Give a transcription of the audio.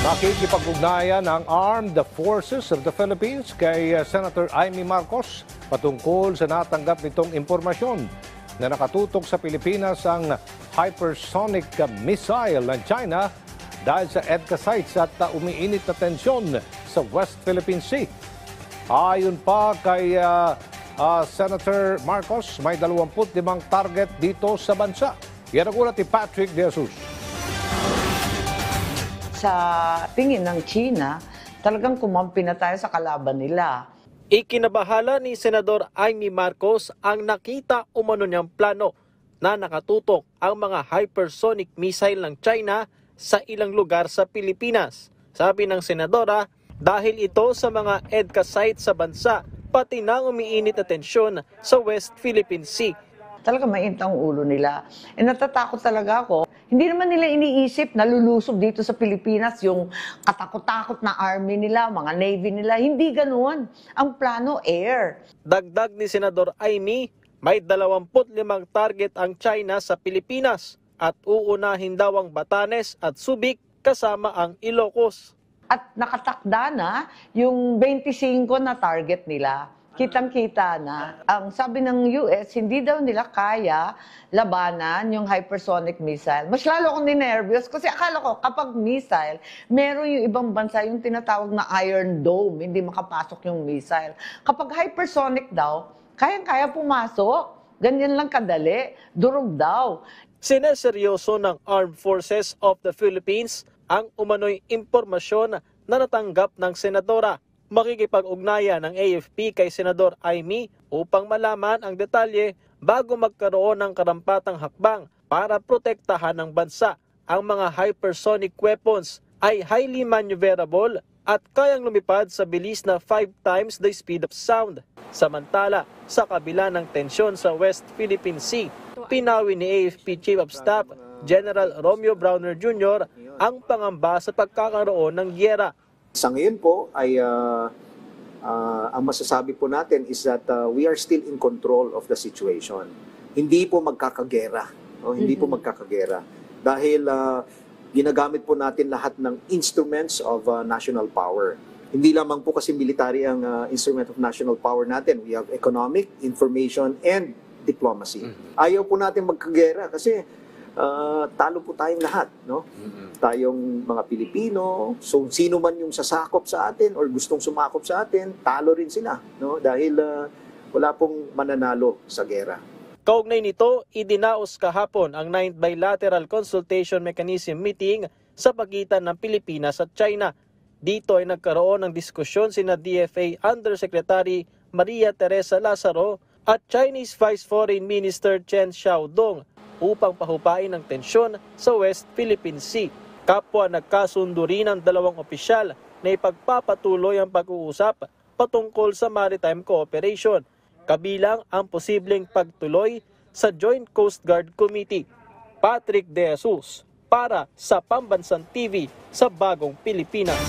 Nakikipag-ugnayan ang Armed Forces of the Philippines kay Senator Amy Marcos patungkol sa natanggap nitong impormasyon na nakatutok sa Pilipinas ang hypersonic missile ng China dahil sa EDCA sites at umiinit na tensyon sa West Philippine Sea. Ayon pa kay Senator Marcos, may 25 target dito sa bansa. Yan ang ulat ni Patrick De Jesus. Sa tingin ng China, talagang kumampi na tayo sa kalaban nila. Ikinabahala ni Senador Amy Marcos ang nakita umano niyang plano na nakatutok ang mga hypersonic missile ng China sa ilang lugar sa Pilipinas. Sabi ng senadora, dahil ito sa mga EDCA sites sa bansa, pati na umiinit na tensyon sa West Philippine Sea. Talaga mainit ang ulo nila. Natatakot talaga ako. Hindi naman nila iniisip na lulusob dito sa Pilipinas yung katakot-takot na army nila, mga navy nila. Hindi ganoon. Ang plano, air. Dagdag ni Senador Amy, may 25 target ang China sa Pilipinas at uunahin daw ang Batanes at Subic kasama ang Ilocos. At nakatakda na yung 25 na target nila. Kitang-kita na. Ang sabi ng US, hindi daw nila kaya labanan yung hypersonic missile. Mas lalo akong ninervyos kasi akala ko kapag missile, meron yung ibang bansa yung tinatawag na Iron Dome, hindi makapasok yung missile. Kapag hypersonic daw, kayang-kaya pumasok. Ganyan lang kadali. Durog daw. Sineseryoso ng Armed Forces of the Philippines ang umano'y impormasyon na natanggap ng senadora. Makikipag-ugnayan ng AFP kay Senador Amy upang malaman ang detalye bago magkaroon ng karampatang hakbang para protektahan ng bansa. Ang mga hypersonic weapons ay highly maneuverable at kayang lumipad sa bilis na 5 times the speed of sound. Samantala, sa kabila ng tensyon sa West Philippine Sea, pinawi ni AFP Chief of Staff General Romeo Browner Jr. ang pangamba sa pagkakaroon ng giyera. Sa ngayon po ay ang masasabi po natin is that we are still in control of the situation. Hindi po magkakagera. Hindi po magkakagera. Dahil ginagamit po natin lahat ng instruments of national power. Hindi lamang po kasi military ang instrument of national power natin. We have economic, information, and diplomacy. Ayaw po natin magkagera kasi talo po tayong lahat, no? Tayong mga Pilipino, so sino man yung sasakop sa atin or gustong sumakop sa atin, talo rin sila, no? Dahil wala pong mananalo sa gera. Kaugnay nito, idinaos kahapon ang 9th Bilateral Consultation Mechanism meeting sa pagitan ng Pilipinas at China. Dito ay nagkaroon ng diskusyon sina DFA Undersecretary Maria Teresa Lazaro at Chinese Vice Foreign Minister Chen Xiaodong upang pahupain ang tensyon sa West Philippine Sea. Kapwa nagkasundo rin ang dalawang opisyal na ipagpapatuloy ang pag-uusap patungkol sa maritime cooperation, kabilang ang posibleng pagtuloy sa Joint Coast Guard Committee. Patrick De Jesus para sa Pambansang TV sa Bagong Pilipinas.